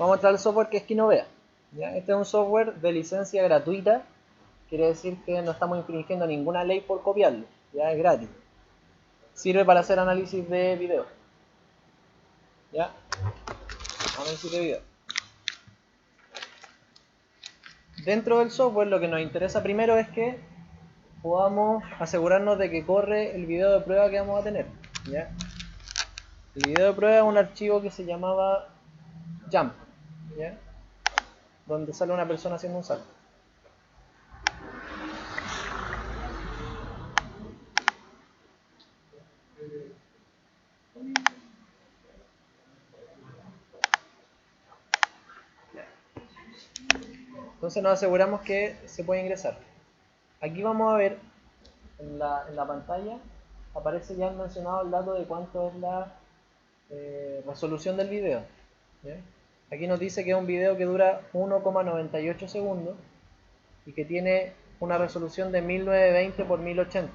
vamos a entrar al software que es Kinovea. ¿Ya? Este es un software de licencia gratuita, quiere decir que no estamos infringiendo ninguna ley por copiarlo, ya es gratis. Sirve para hacer análisis de video. ¿Ya? Análisis de video. Dentro del software lo que nos interesa primero es que podamos asegurarnos de que corre el video de prueba que vamos a tener. ¿Ya? El video de prueba es un archivo que se llamaba Jump, ¿ya? Donde sale una persona haciendo un salto. Entonces nos aseguramos que se puede ingresar. Aquí vamos a ver en la pantalla, aparece ya mencionado el dato de cuánto es la resolución del video. ¿Ya? Aquí nos dice que es un video que dura 1,98 segundos y que tiene una resolución de 1920 por 1080.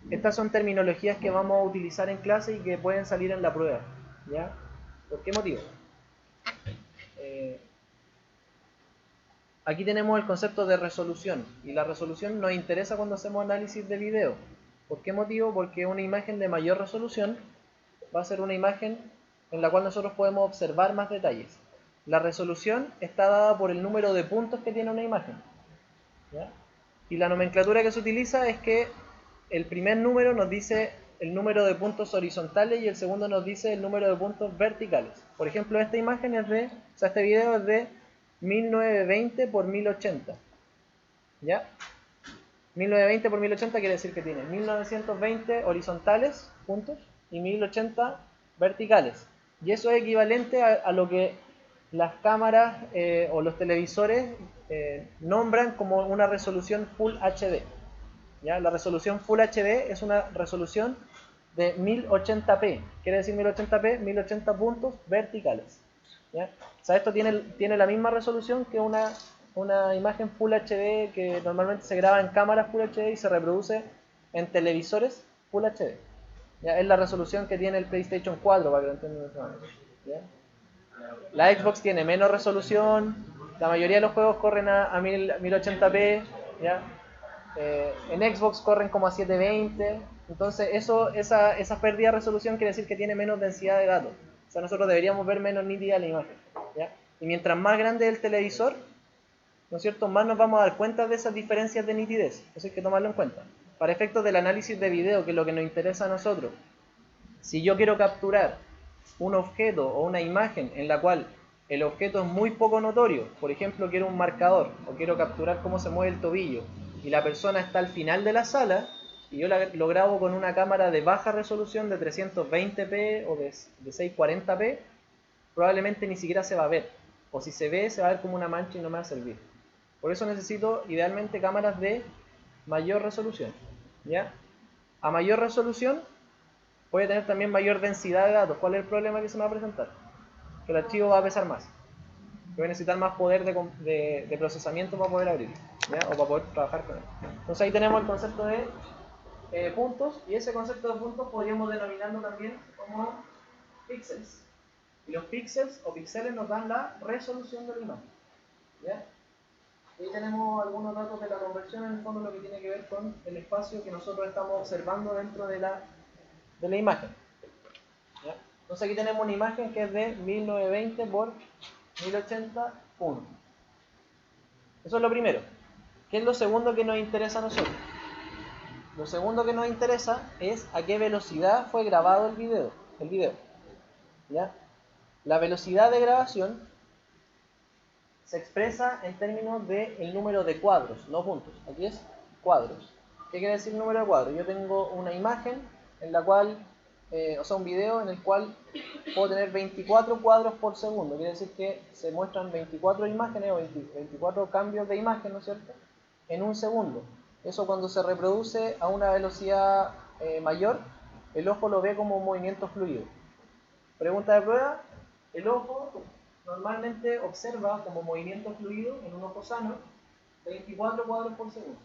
Estas son terminologías que vamos a utilizar en clase y que pueden salir en la prueba. ¿Ya? ¿Por qué motivo? Aquí tenemos el concepto de resolución, y la resolución nos interesa cuando hacemos análisis de video. ¿Por qué motivo? Porque una imagen de mayor resolución va a ser una imagen en la cual nosotros podemos observar más detalles. La resolución está dada por el número de puntos que tiene una imagen. ¿Ya? Y la nomenclatura que se utiliza es que el primer número nos dice el número de puntos horizontales y el segundo nos dice el número de puntos verticales. Por ejemplo, esta imagen es de, o sea, este video es de 1920 por 1080. ¿Ya? 1920 por 1080 quiere decir que tiene 1920 horizontales, puntos, y 1080 verticales. Y eso es equivalente a lo que las cámaras o los televisores nombran como una resolución Full HD. ¿Ya? La resolución Full HD es una resolución de 1080p. Quiere decir 1080p, 1080 puntos verticales. ¿Ya? O sea, esto tiene la misma resolución que una imagen Full HD que normalmente se graba en cámaras Full HD y se reproduce en televisores Full HD. ¿Ya? Es la resolución que tiene el PlayStation 4, para que lo entiendan. ¿Ya? La Xbox tiene menos resolución, la mayoría de los juegos corren a 1080p, ¿ya? En Xbox corren como a 720, entonces esa pérdida de resolución quiere decir que tiene menos densidad de datos. O sea, nosotros deberíamos ver menos nítida la imagen, ¿ya? Y mientras más grande es el televisor, ¿no es cierto?, más nos vamos a dar cuenta de esas diferencias de nitidez. Eso hay que tomarlo en cuenta. Para efectos del análisis de video, que es lo que nos interesa a nosotros, si yo quiero capturar un objeto o una imagen en la cual el objeto es muy poco notorio, por ejemplo quiero un marcador o quiero capturar cómo se mueve el tobillo y la persona está al final de la sala y yo lo grabo con una cámara de baja resolución de 320p o de 640p, probablemente ni siquiera se va a ver, o si se ve se va a ver como una mancha y no me va a servir. Por eso necesito idealmente cámaras de mayor resolución, ¿ya? A mayor resolución puede tener también mayor densidad de datos. ¿Cuál es el problema que se me va a presentar? Que el archivo va a pesar más. Que voy a necesitar más poder de procesamiento para poder abrirlo, ¿ya? O para poder trabajar con él. Entonces ahí tenemos el concepto de puntos, y ese concepto de puntos podríamos denominarlo también como píxeles. Y los píxeles o píxeles nos dan la resolución de la imagen, ¿ya? Ahí tenemos algunos datos de la conversión, en el fondo lo que tiene que ver con el espacio que nosotros estamos observando dentro de la imagen. ¿Ya? Entonces aquí tenemos una imagen que es de 1920 por 1080 puntos. Eso es lo primero. ¿Qué es lo segundo que nos interesa a nosotros? Lo segundo que nos interesa es a qué velocidad fue grabado el video. ¿Ya? La velocidad de grabación se expresa en términos del número de cuadros, no puntos. Aquí es cuadros. ¿Qué quiere decir número de cuadros? Yo tengo una imagen en la cual, o sea, un video en el cual puedo tener 24 cuadros por segundo. Quiere decir que se muestran 24 imágenes o 24 cambios de imagen, ¿no es cierto?, en un segundo. Eso cuando se reproduce a una velocidad mayor, el ojo lo ve como un movimiento fluido. Pregunta de prueba: el ojo normalmente observa como movimiento fluido en un ojo sano 24 cuadros por segundo.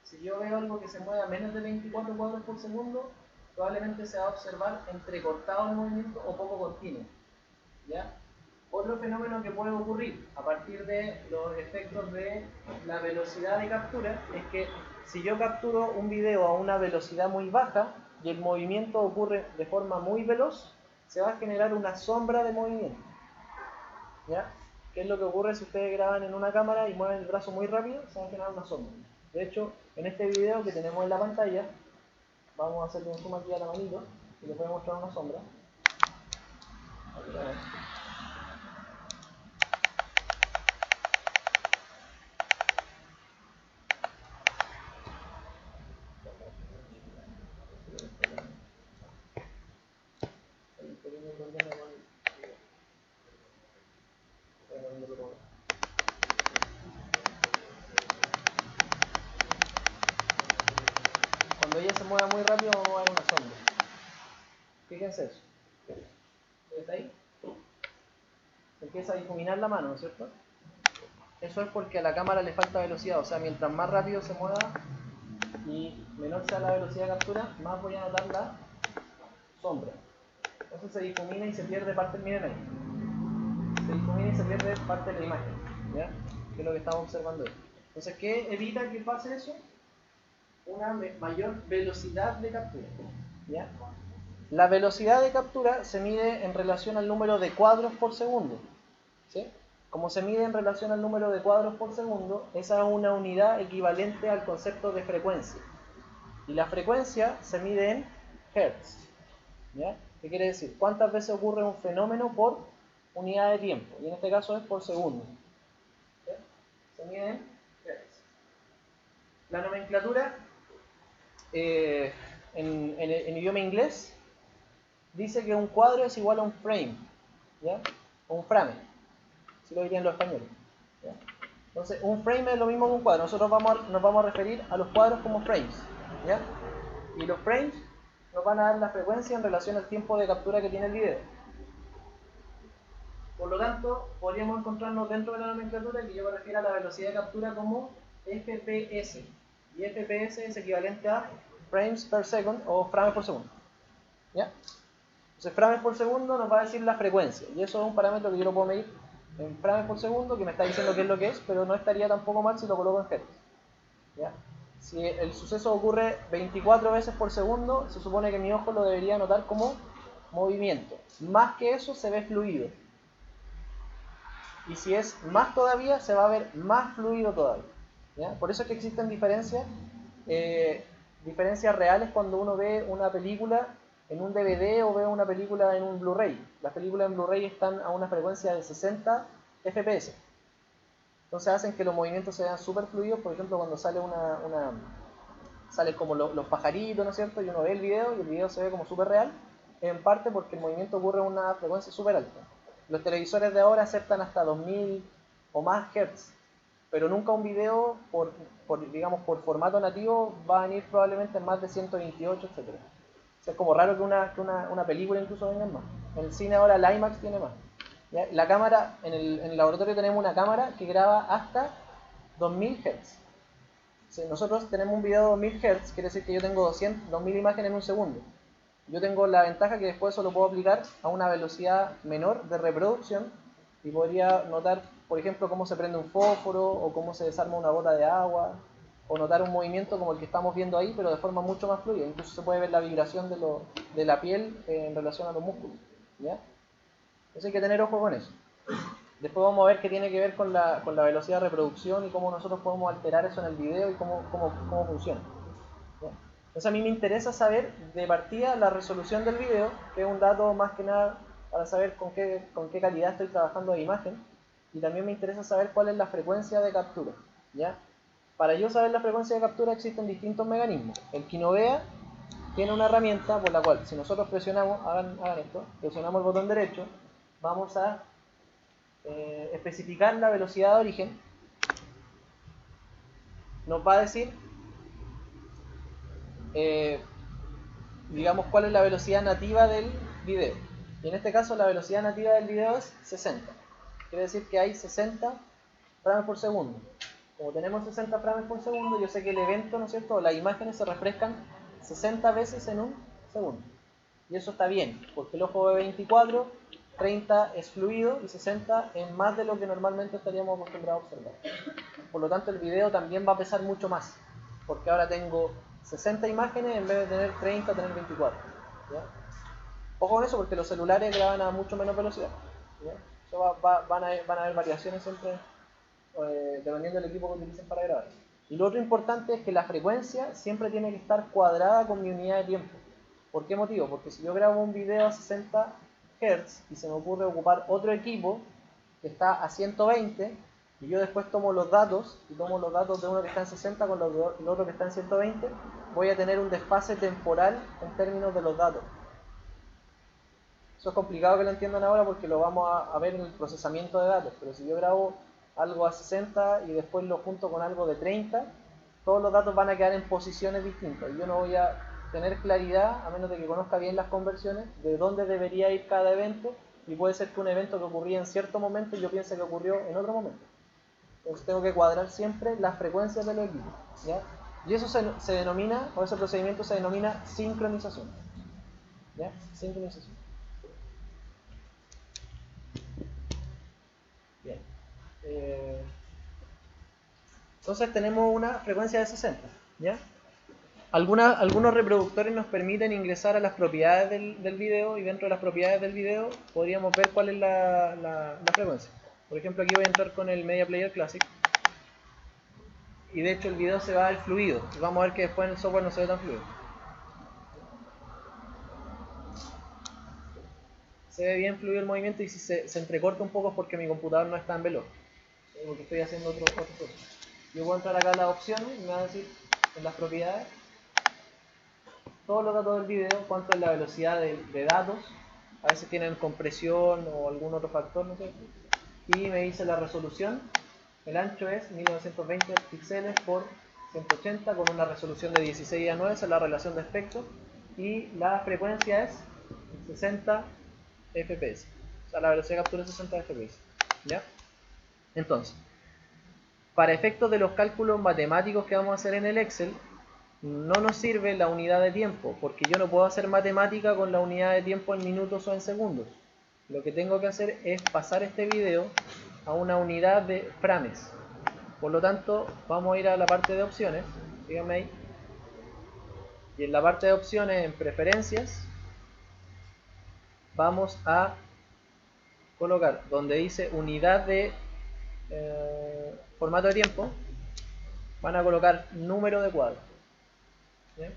Si yo veo algo que se mueve a menos de 24 cuadros por segundo, probablemente se va a observar entrecortado el movimiento o poco continuo, ¿ya? Otro fenómeno que puede ocurrir a partir de los efectos de la velocidad de captura es que si yo capturo un video a una velocidad muy baja y el movimiento ocurre de forma muy veloz, se va a generar una sombra de movimiento. ¿Ya? ¿Qué es lo que ocurre si ustedes graban en una cámara y mueven el brazo muy rápido? Se va a generar una sombra. De hecho, en este video que tenemos en la pantalla, vamos a hacerle un zoom aquí a la manito y les voy a mostrar una sombra. Aquí la ven. Cuando ella se mueva muy rápido vamos a ver una sombra. Fíjense eso. ¿Está ahí? Se empieza a difuminar la mano, ¿no es cierto? Eso es porque a la cámara le falta velocidad, o sea, mientras más rápido se mueva y menor sea la velocidad de captura, más voy a notar la sombra. Entonces se difumina y se pierde parte, miren ahí. Se difumina y se pierde parte de la imagen, ¿ya? Que es lo que estamos observando ahí. Entonces, ¿qué evita que pase eso? Una mayor velocidad de captura, ¿ya? La velocidad de captura se mide en relación al número de cuadros por segundo, ¿sí? Como se mide en relación al número de cuadros por segundo, esa es una unidad equivalente al concepto de frecuencia. Y la frecuencia se mide en hertz, ¿ya? ¿Qué quiere decir? ¿Cuántas veces ocurre un fenómeno por unidad de tiempo? Y en este caso es por segundo. ¿Sí? Se mide en hertz. La nomenclatura en idioma inglés dice que un cuadro es igual a un frame, ¿ya? O un frame, si lo dirían los españoles, ¿ya? Entonces, un frame es lo mismo que un cuadro. Nosotros nos vamos a referir a los cuadros como frames, ¿ya? Y los frames nos van a dar la frecuencia en relación al tiempo de captura que tiene el video. Por lo tanto, podríamos encontrarnos dentro de la nomenclatura que yo me refiero a la velocidad de captura como FPS. Y FPS es equivalente a frames per second o frames por segundo, ¿ya? Entonces, frames por segundo nos va a decir la frecuencia. Y eso es un parámetro que yo lo puedo medir en frames por segundo, que me está diciendo qué es lo que es, pero no estaría tampoco mal si lo coloco en hertz, ¿ya? Si el suceso ocurre 24 veces por segundo, se supone que mi ojo lo debería notar como movimiento. Más que eso se ve fluido. Y si es más todavía, se va a ver más fluido todavía, ¿ya? Por eso es que existen diferencias reales cuando uno ve una película en un DVD o ve una película en un Blu-ray. Las películas en Blu-ray están a una frecuencia de 60 FPS. Entonces hacen que los movimientos se vean súper fluidos. Por ejemplo, cuando sale sale como los pajaritos, ¿no es cierto? Y uno ve el video y el video se ve como súper real, en parte porque el movimiento ocurre a una frecuencia súper alta. Los televisores de ahora aceptan hasta 2000 o más Hz, pero nunca un video digamos, por formato nativo va a venir probablemente en más de 128, etc. O sea, es como raro que una película incluso venga en más. En el cine ahora el IMAX tiene más, ¿ya? La cámara, en el laboratorio tenemos una cámara que graba hasta 2000 Hz. Si nosotros tenemos un video de 2000 Hz, quiere decir que yo tengo 2000 imágenes en un segundo. Yo tengo la ventaja que después eso lo puedo aplicar a una velocidad menor de reproducción y podría notar, por ejemplo, cómo se prende un fósforo o cómo se desarma una gota de agua, o notar un movimiento como el que estamos viendo ahí, pero de forma mucho más fluida. Incluso se puede ver la vibración de la piel en relación a los músculos, ¿ya? Entonces hay que tener ojo con eso. Después vamos a ver qué tiene que ver con la velocidad de reproducción y cómo nosotros podemos alterar eso en el video y cómo funciona, ¿ya? Entonces a mí me interesa saber de partida la resolución del video, que es un dato más que nada para saber con qué calidad estoy trabajando de imagen, y también me interesa saber cuál es la frecuencia de captura, ¿ya? Para yo saber la frecuencia de captura existen distintos mecanismos. El Kinovea tiene una herramienta por la cual si nosotros presionamos, hagan esto, presionamos el botón derecho, vamos a especificar la velocidad de origen. Nos va a decir digamos cuál es la velocidad nativa del video, y en este caso la velocidad nativa del video es 60. Quiere decir que hay 60 frames por segundo. Como tenemos 60 frames por segundo, yo sé que el evento, ¿no es cierto?, las imágenes se refrescan 60 veces en un segundo, y eso está bien, porque el ojo ve 24 30 es fluido y 60 es más de lo que normalmente estaríamos acostumbrados a observar. Por lo tanto, el video también va a pesar mucho más, porque ahora tengo 60 imágenes en vez de tener 30, tener 24. ¿Ya? Ojo con eso, porque los celulares graban a mucho menos velocidad. ¿Ya? Eso van a haber variaciones siempre dependiendo del equipo que utilicen para grabar. Y lo otro importante es que la frecuencia siempre tiene que estar cuadrada con mi unidad de tiempo. ¿Por qué motivo? Porque si yo grabo un video a 60 Hz y se me ocurre ocupar otro equipo que está a 120 y yo después tomo los datos y tomo los datos de uno que está en 60 con los del otro que está en 120, voy a tener un desfase temporal en términos de los datos. Eso es complicado que lo entiendan ahora porque lo vamos a ver en el procesamiento de datos, pero si yo grabo algo a 60 y después lo junto con algo de 30, todos los datos van a quedar en posiciones distintas y yo no voy a tener claridad, a menos de que conozca bien las conversiones, de dónde debería ir cada evento, y puede ser que un evento que ocurría en cierto momento yo piense que ocurrió en otro momento. Entonces tengo que cuadrar siempre las frecuencias de los equipos, ¿ya? Y eso se denomina, o ese procedimiento se denomina sincronización, ¿ya? Sincronización. Bien. Entonces tenemos una frecuencia de 60, ¿ya? Algunos reproductores nos permiten ingresar a las propiedades del video, y dentro de las propiedades del video podríamos ver cuál es la frecuencia. Por ejemplo, aquí voy a entrar con el Media Player Classic y de hecho el video se va al fluido y vamos a ver que después en el software no se ve tan fluido. Se ve bien fluido el movimiento, y si se entrecorta un poco es porque mi computador no es tan veloz, porque estoy haciendo otro proceso. Yo voy a entrar acá a las opciones y me va a decir en las propiedades todos los datos del video, cuánto es la velocidad de datos, a veces tienen compresión o algún otro factor, no sé, y me dice la resolución, el ancho es 1920 píxeles por 180 con una resolución de 16:9, esa es la relación de aspecto, y la frecuencia es 60 fps, o sea la velocidad de captura es 60 fps, ¿ya? Entonces, para efectos de los cálculos matemáticos que vamos a hacer en el Excel, no nos sirve la unidad de tiempo, porque yo no puedo hacer matemática con la unidad de tiempo en minutos o en segundos. Lo que tengo que hacer es pasar este video a una unidad de frames. Por lo tanto, vamos a ir a la parte de opciones, díganme ahí, y en la parte de opciones, en preferencias, vamos a colocar donde dice unidad de formato de tiempo, van a colocar número de cuadro. ¿Bien?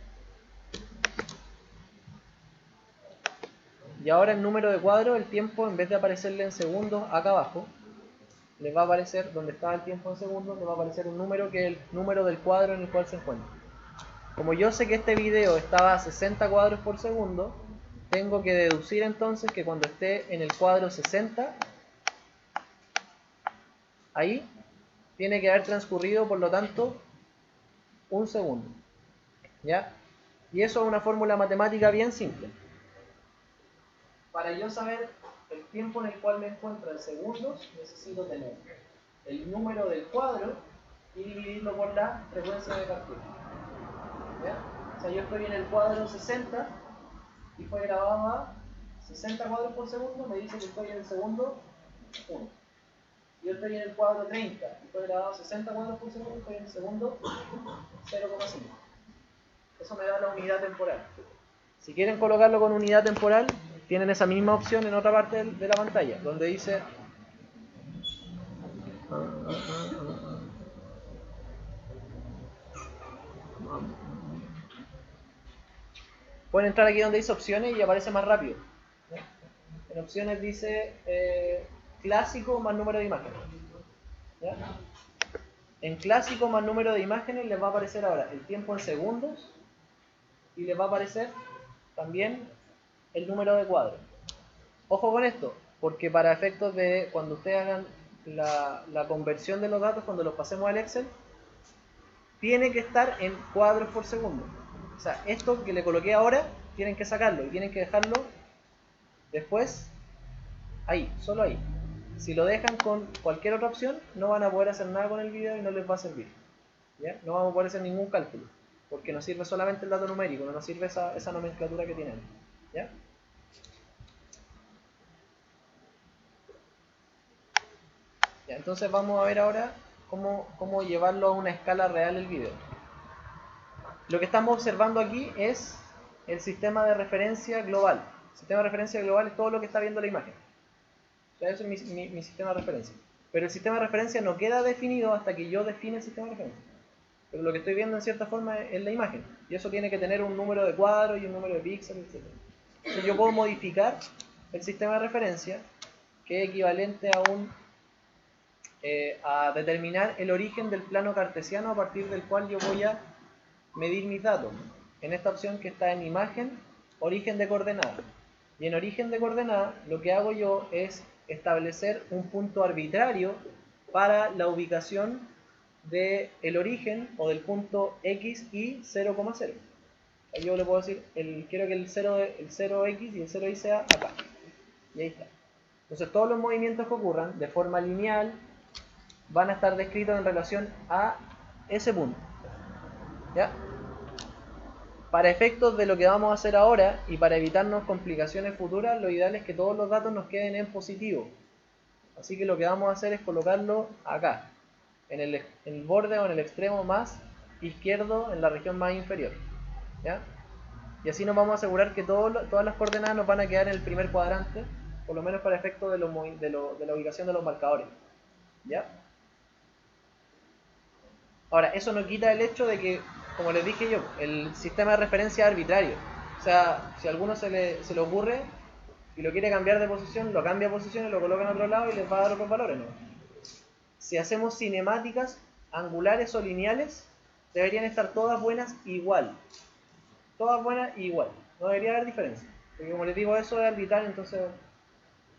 Y ahora en número de cuadro, el tiempo, en vez de aparecerle en segundos acá abajo, les va a aparecer, donde está el tiempo en segundos, les va a aparecer un número que es el número del cuadro en el cual se encuentra. Como yo sé que este video estaba a 60 cuadros por segundo, tengo que deducir entonces que cuando esté en el cuadro 60, ahí tiene que haber transcurrido, por lo tanto, un segundo. ¿Ya? Y eso es una fórmula matemática bien simple. Para yo saber el tiempo en el cual me encuentro en segundos, necesito tener el número del cuadro y dividirlo por la frecuencia de captura. ¿Ya? O sea, yo estoy en el cuadro 60 y fue grabado a 60 cuadros por segundo, me dice que estoy en el segundo 1. Yo estoy en el cuadro 30 y fue grabado a 60 cuadros por segundo, estoy en el segundo 0,5. Eso me da la unidad temporal. Si quieren colocarlo con unidad temporal, tienen esa misma opción en otra parte de la pantalla, donde dice pueden entrar aquí donde dice opciones y aparece más rápido. En opciones dice clásico más número de imágenes. ¿Ya? En clásico más número de imágenes les va a aparecer ahora el tiempo en segundos y les va a aparecer también el número de cuadros. Ojo con esto, porque para efectos de cuando ustedes hagan la conversión de los datos, cuando los pasemos al Excel, tiene que estar en cuadros por segundo. O sea, esto que le coloqué ahora, tienen que sacarlo y tienen que dejarlo después ahí, solo ahí. Si lo dejan con cualquier otra opción, no van a poder hacer nada con el video y no les va a servir. ¿Ya? No vamos a poder hacer ningún cálculo, porque nos sirve solamente el dato numérico, no nos sirve esa nomenclatura que tienen. ¿Ya? Ya, entonces vamos a ver ahora cómo llevarlo a una escala real el video. Lo que estamos observando aquí es el sistema de referencia global. El sistema de referencia global es todo lo que está viendo la imagen. O sea, eso es mi sistema de referencia. Pero el sistema de referencia no queda definido hasta que yo define el sistema de referencia. Pero lo que estoy viendo en cierta forma es la imagen. Y eso tiene que tener un número de cuadros y un número de píxeles, etc. Entonces yo puedo modificar el sistema de referencia, que es equivalente a determinar el origen del plano cartesiano a partir del cual yo voy a medir mis datos. En esta opción que está en imagen, origen de coordenadas. Y en origen de coordenadas lo que hago yo es establecer un punto arbitrario para la ubicación del origen o del punto x y 0,0. Yo le puedo decir, quiero que el 0x y el 0y sea acá. Y ahí está. Entonces todos los movimientos que ocurran de forma lineal van a estar descritos en relación a ese punto. ¿Ya? Para efectos de lo que vamos a hacer ahora y para evitarnos complicaciones futuras, lo ideal es que todos los datos nos queden en positivo. Así que lo que vamos a hacer es colocarlo acá, en el borde o en el extremo más izquierdo, en la región más inferior. ¿Ya? Y así nos vamos a asegurar que todas las coordenadas nos van a quedar en el primer cuadrante, por lo menos para efectos de la ubicación de los marcadores. ¿Ya? Ahora, eso no quita el hecho de que, como les dije yo, el sistema de referencia es arbitrario. O sea, si a alguno se le ocurre y lo quiere cambiar de posición, lo cambia de posición y lo coloca en otro lado y les va a dar otros valores, ¿no? Si hacemos cinemáticas angulares o lineales, deberían estar todas buenas igual. Todas buenas igual. No debería haber diferencia. Porque como les digo, eso es arbitrario, entonces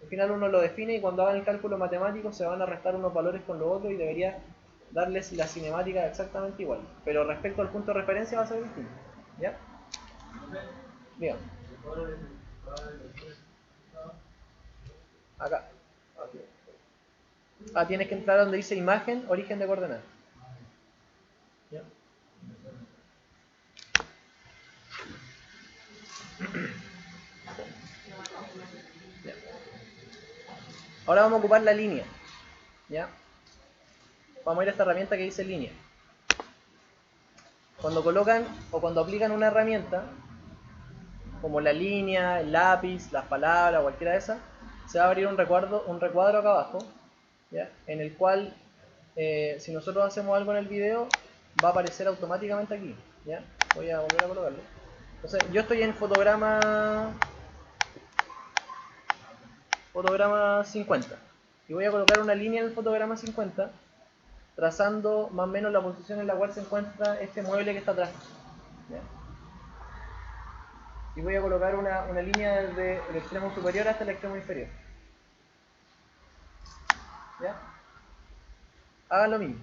al final uno lo define y cuando hagan el cálculo matemático se van a restar unos valores con los otros y debería darles la cinemática exactamente igual. Pero respecto al punto de referencia va a ser distinto. ¿Ya? Bien. Acá. Aquí. Tienes que entrar donde dice imagen, origen de coordenadas. ¿Ya? Ya. Ahora vamos a ocupar la línea. ¿Ya? Vamos a ir a esta herramienta que dice línea. Cuando colocan o cuando aplican una herramienta, como la línea, el lápiz, las palabras, cualquiera de esas, se va a abrir un recuadro acá abajo, ¿ya? En el cual, si nosotros hacemos algo en el video, va a aparecer automáticamente aquí. ¿Ya? Voy a volver a colocarlo. Entonces, yo estoy en fotograma 50 y voy a colocar una línea en el fotograma 50 trazando más o menos la posición en la cual se encuentra este mueble que está atrás. ¿Ya? Y voy a colocar una línea desde el extremo superior hasta el extremo inferior. ¿Ya? Hagan lo mismo.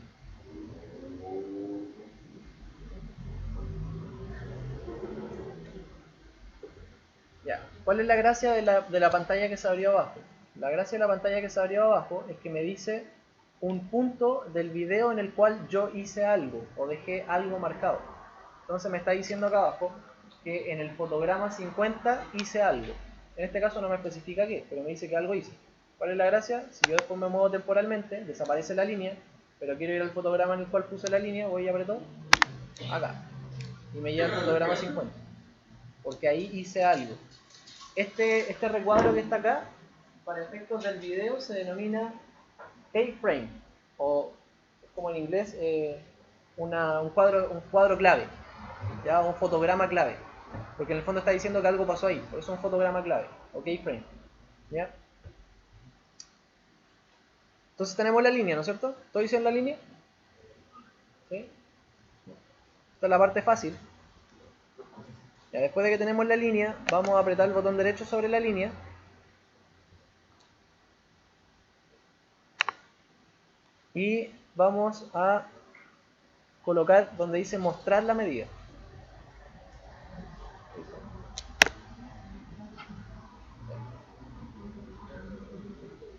Ya. ¿Cuál es la gracia de la pantalla que se abrió abajo? La gracia de la pantalla que se abrió abajo es que me dice un punto del video en el cual yo hice algo o dejé algo marcado. Entonces me está diciendo acá abajo que en el fotograma 50 hice algo. En este caso no me especifica qué, pero me dice que algo hice. ¿Cuál es la gracia? Si yo después me muevo temporalmente, desaparece la línea, pero quiero ir al fotograma en el cual puse la línea, voy y aprieto acá. Y me lleva al fotograma 50. Porque ahí hice algo. Este recuadro que está acá, para efectos del video, se denomina keyframe, o como en inglés, un cuadro clave, ¿ya? Un fotograma clave, porque en el fondo está diciendo que algo pasó ahí, por eso es un fotograma clave, o keyframe. ¿Ya? Entonces tenemos la línea, ¿no es cierto? ¿Estoy diciendo la línea? ¿Sí? Esta es la parte fácil. Ya, después de que tenemos la línea, vamos a apretar el botón derecho sobre la línea. Y vamos a colocar donde dice mostrar la medida.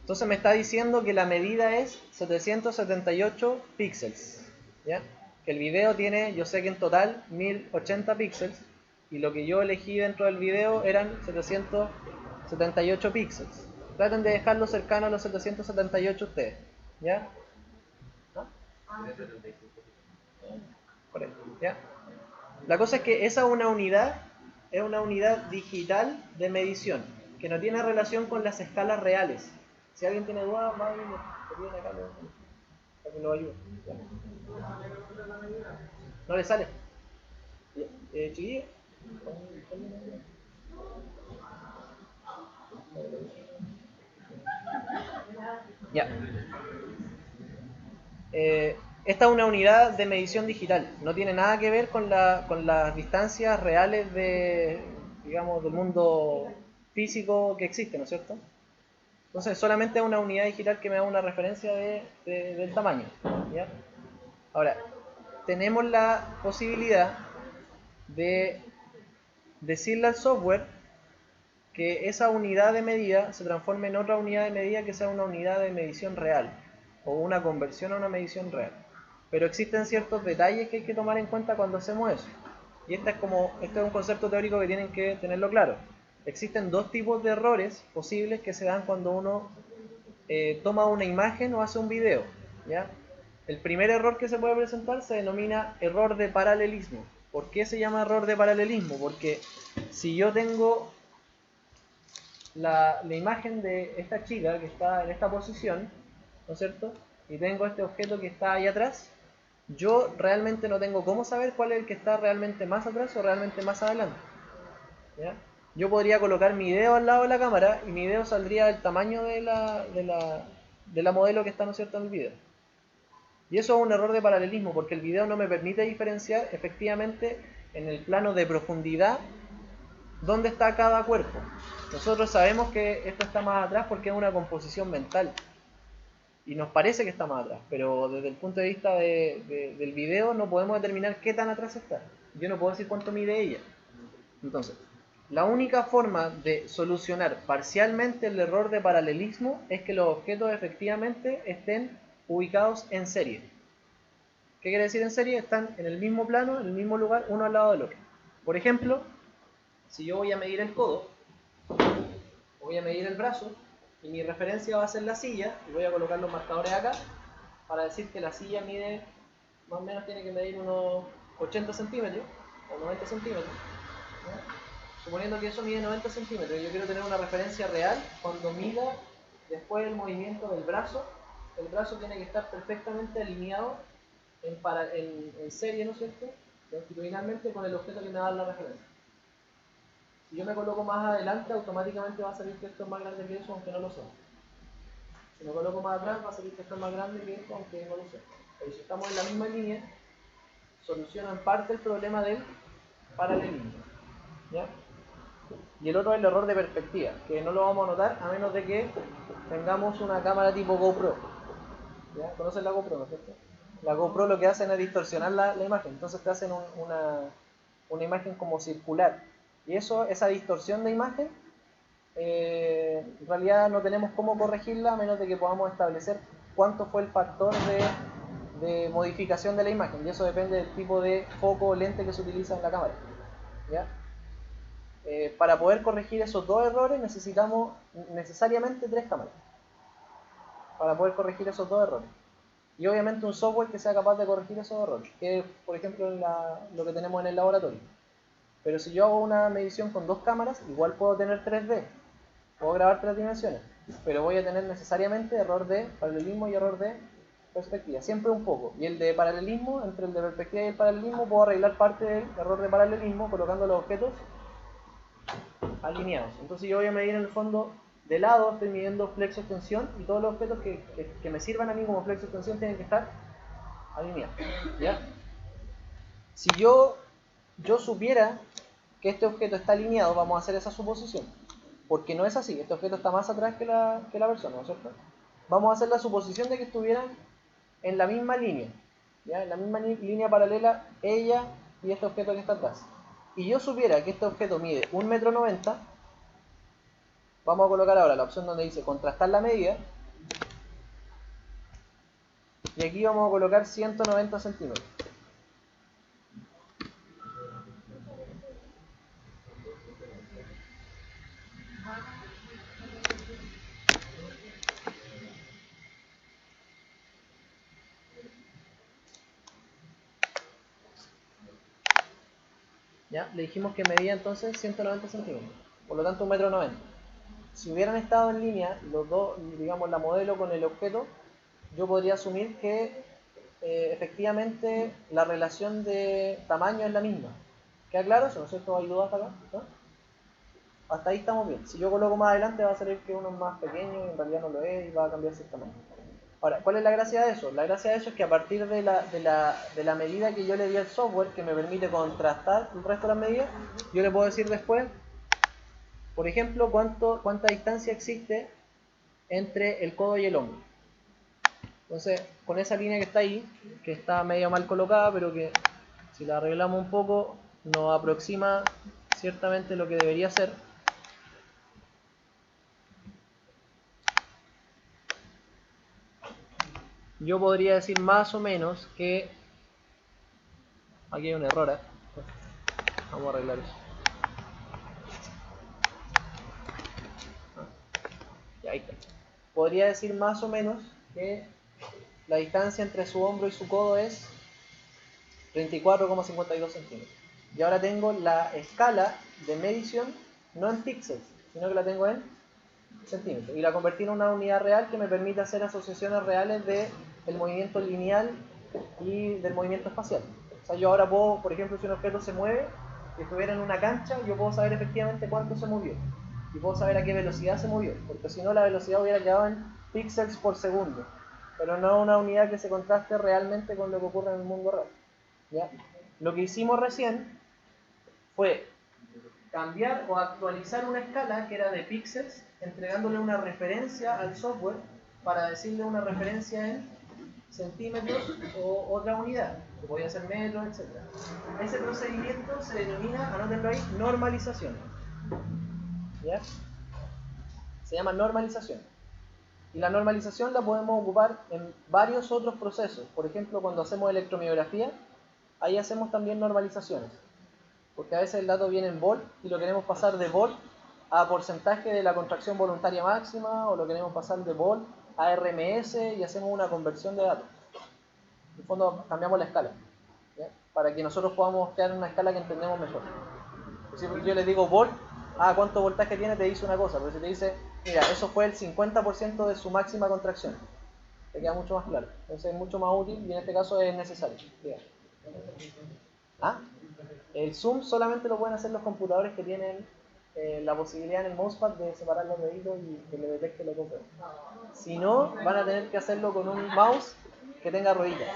Entonces me está diciendo que la medida es 778 píxeles. ¿Ya? Que el video tiene, yo sé que en total 1080 píxeles. Y lo que yo elegí dentro del video eran 778 píxeles. Traten de dejarlo cercano a los 778 ustedes. ¿Ya? ¿Ah? Por ahí, ¿ya? La cosa es que esa es una unidad digital de medición, que no tiene relación con las escalas reales. Si alguien tiene dudas, va a venir, que viene acá, para que lo ayude. ¿Ya? ¿No le sale? Chiquillo. Ya. Esta es una unidad de medición digital, no tiene nada que ver con las distancias reales digamos, del mundo físico que existe, ¿no es cierto? Entonces solamente es una unidad digital que me da una referencia del tamaño. ¿Ya? Ahora, tenemos la posibilidad de decirle al software que esa unidad de medida se transforme en otra unidad de medida que sea una unidad de medición real o una conversión a una medición real. Pero existen ciertos detalles que hay que tomar en cuenta cuando hacemos eso. Y este es un concepto teórico que tienen que tenerlo claro. Existen dos tipos de errores posibles que se dan cuando uno toma una imagen o hace un video. ¿Ya? El primer error que se puede presentar se denomina error de paralelismo. ¿Por qué se llama error de paralelismo? Porque si yo tengo la imagen de esta chica que está en esta posición, ¿no es cierto? Y tengo este objeto que está ahí atrás, yo realmente no tengo cómo saber cuál es el que está realmente más atrás o realmente más adelante. ¿Ya? Yo podría colocar mi dedo al lado de la cámara y mi dedo saldría del tamaño de la modelo que está, ¿no es cierto?, en el video. Y eso es un error de paralelismo porque el video no me permite diferenciar efectivamente en el plano de profundidad dónde está cada cuerpo. Nosotros sabemos que esto está más atrás porque es una composición mental y nos parece que está más atrás, pero desde el punto de vista del video no podemos determinar qué tan atrás está. Yo no puedo decir cuánto mide ella. Entonces, la única forma de solucionar parcialmente el error de paralelismo es que los objetos efectivamente estén ubicados en serie. ¿Qué quiere decir en serie? Están en el mismo plano, en el mismo lugar, uno al lado del otro. Por ejemplo, si yo voy a medir el codo, voy a medir el brazo y mi referencia va a ser la silla y voy a colocar los marcadores acá para decir que la silla mide, más o menos tiene que medir unos 80 centímetros o 90 centímetros. ¿No? Suponiendo que eso mide 90 centímetros y yo quiero tener una referencia real, cuando mida después el movimiento del brazo, el brazo tiene que estar perfectamente alineado en serie, ¿no es cierto?, longitudinalmente con el objeto que me da la referencia. Si yo me coloco más adelante, automáticamente va a salir que esto es más grande que eso, aunque no lo sea. Si me coloco más atrás, va a salir que esto es más grande que esto, aunque no lo sea. Pero si estamos en la misma línea, soluciona en parte el problema del paralelismo. ¿Ya? Y el otro es el error de perspectiva, que no lo vamos a notar a menos de que tengamos una cámara tipo GoPro. ¿Ya? ¿Conocen la GoPro, no es cierto? La GoPro lo que hacen es distorsionar la imagen, entonces te hacen una imagen como circular. Y esa distorsión de imagen, en realidad no tenemos cómo corregirla a menos de que podamos establecer cuánto fue el factor de modificación de la imagen. Y eso depende del tipo de foco o lente que se utiliza en la cámara. ¿Ya? Para poder corregir esos dos errores necesitamos necesariamente 3 cámaras. Para poder corregir esos dos errores. Y obviamente un software que sea capaz de corregir esos errores, que es, por ejemplo, lo que tenemos en el laboratorio. Pero si yo hago una medición con 2 cámaras, igual puedo tener 3D, puedo grabar 3 dimensiones, pero voy a tener necesariamente error de paralelismo y error de perspectiva, siempre un poco. Y el de paralelismo, entre el de perspectiva y el paralelismo, puedo arreglar parte del error de paralelismo colocando los objetos alineados. Entonces yo voy a medir en el fondo de lado, estoy midiendo flexo-extensión y todos los objetos que me sirvan a mí como flexo-extensión tienen que estar alineados. ¿Ya? Si yo supiera que este objeto está alineado, vamos a hacer esa suposición. Porque no es así, este objeto está más atrás que la persona, ¿no es cierto? Vamos a hacer la suposición de que estuvieran en la misma línea, ¿ya? En la misma línea paralela ella y este objeto que está atrás. Y yo supiera que este objeto mide 1,90 m, vamos a colocar ahora la opción donde dice contrastar la medida. Y aquí vamos a colocar 190 centímetros. ¿Ya? Le dijimos que medía entonces 190 centímetros, por lo tanto 1,90 m. Si hubieran estado en línea los dos, digamos la modelo con el objeto, yo podría asumir que efectivamente la relación de tamaño es la misma. ¿Queda claro eso? ¿No es cierto? ¿Hay dudas acá? ¿No? Hasta ahí estamos bien. Si yo coloco más adelante va a salir que uno es más pequeño y en realidad no lo es y va a cambiar el tamaño. Ahora, ¿cuál es la gracia de eso? La gracia de eso es que a partir de la medida que yo le di al software, que me permite contrastar el resto de las medidas, yo le puedo decir después, por ejemplo, cuánta distancia existe entre el codo y el hombro. Entonces, con esa línea que está ahí, que está medio mal colocada, pero que si la arreglamos un poco, nos aproxima ciertamente lo que debería ser. Yo podría decir más o menos que... Aquí hay un error, ¿eh? Vamos a arreglar eso. Y ahí está. Podría decir más o menos que la distancia entre su hombro y su codo es 34,52 centímetros. Y ahora tengo la escala de medición no en píxeles, sino que la tengo en centímetros. Y la convertí en una unidad real que me permite hacer asociaciones reales del movimiento lineal y del movimiento espacial. O sea, yo ahora puedo, por ejemplo, si un objeto se mueve y estuviera en una cancha, yo puedo saber efectivamente cuánto se movió. Y puedo saber a qué velocidad se movió. Porque si no, la velocidad hubiera quedado en píxeles por segundo. Pero no una unidad que se contraste realmente con lo que ocurre en el mundo real. ¿Ya? Lo que hicimos recién fue cambiar o actualizar una escala que era de píxeles, entregándole una referencia al software para decirle una referencia en centímetros o otra unidad, que podía ser metros, etc. Ese procedimiento se denomina, anótenlo ahí, normalización. ¿Ya? Se llama normalización. Y la normalización la podemos ocupar en varios otros procesos. Por ejemplo, cuando hacemos electromiografía, ahí hacemos también normalizaciones. Porque a veces el dato viene en volt y lo queremos pasar de volt a porcentaje de la contracción voluntaria máxima, o lo queremos pasar de volt a RMS y hacemos una conversión de datos. En el fondo cambiamos la escala, ¿ya? Para que nosotros podamos crear una escala que entendemos mejor. Si yo le digo volt, ¿cuánto voltaje tiene? Te dice una cosa, pero si te dice, mira, eso fue el 50% de su máxima contracción, te queda mucho más claro. Entonces es mucho más útil y en este caso es necesario. ¿Ah? El zoom solamente lo pueden hacer los computadores que tienen la posibilidad en el mousepad de separar los deditos y que le detecte lo que ocurre. Si no, van a tener que hacerlo con un mouse que tenga rueditas.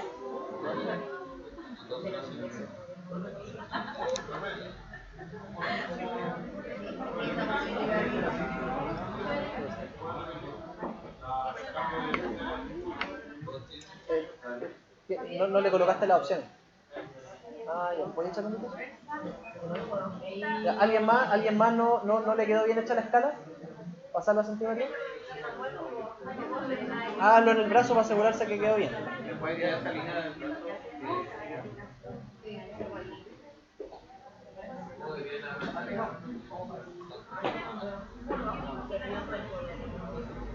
No le colocaste las opciones. Ya, ¿puedes echar un poquito? ¿Alguien más no le quedó bien hecha la escala? ¿Pasarla a centímetros? Háganlo en el brazo para asegurarse que quedó bien.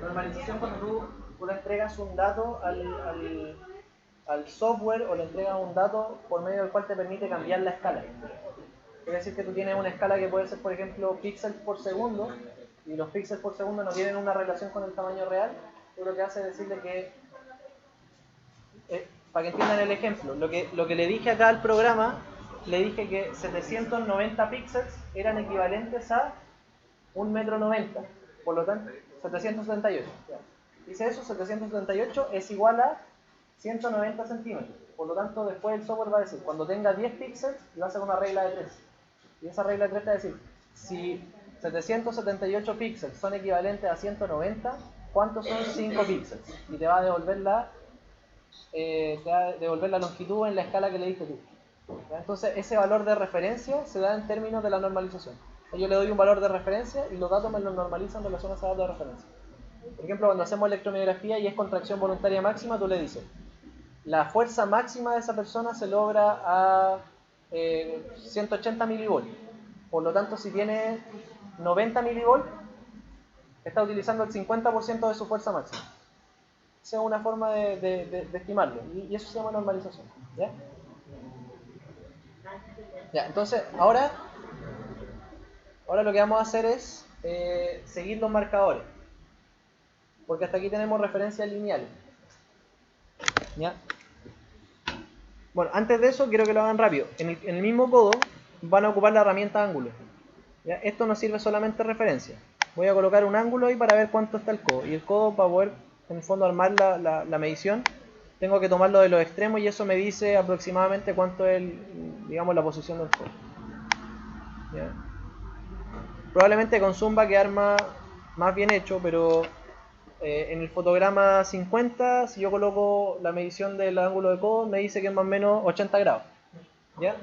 Normalización cuando tú le entregas un dato al software o le entregas un dato por medio del cual te permite cambiar la escala. Quiere decir que tú tienes una escala que puede ser, por ejemplo, píxeles por segundo, y los píxeles por segundo no tienen una relación con el tamaño real. Tú lo que haces es decirle que, para que entiendan el ejemplo, lo que le dije acá al programa, le dije que 790 píxeles eran equivalentes a 1,90 m. Por lo tanto, 778. Dice eso, 778 es igual a 190 centímetros. Por lo tanto, después el software va a decir, cuando tenga 10 píxeles, y va a hacer una regla de 3. Y esa regla de 3 te va a decir, si 778 píxeles son equivalentes a 190, ¿cuántos son 5 píxeles? Y te va a devolver la longitud en la escala que le diste tú. Entonces, ese valor de referencia se da en términos de la normalización. Yo le doy un valor de referencia y los datos me los normalizan en relación a ese dato de referencia. Por ejemplo, cuando hacemos electromiografía y es contracción voluntaria máxima, tú le dices, la fuerza máxima de esa persona se logra a 180 milivolts. Por lo tanto, si tiene 90 milivolts, está utilizando el 50% de su fuerza máxima. Esa es una forma de estimarlo. Y eso se llama normalización. ¿Ya? Ya, entonces ahora lo que vamos a hacer es seguir los marcadores, porque hasta aquí tenemos referencias lineales. ¿Ya? Bueno, antes de eso quiero que lo hagan rápido. En el mismo codo van a ocupar la herramienta ángulo. ¿Ya? Esto nos sirve solamente de referencia. Voy a colocar un ángulo ahí para ver cuánto está el codo. Y el codo, para poder en el fondo armar la medición, tengo que tomarlo de los extremos y eso me dice aproximadamente cuánto es digamos, la posición del codo. ¿Ya? Probablemente con zoom va a quedar más bien hecho, pero en el fotograma 50, si yo coloco la medición del ángulo de codo, me dice que es más o menos 80 grados. ¿Ya?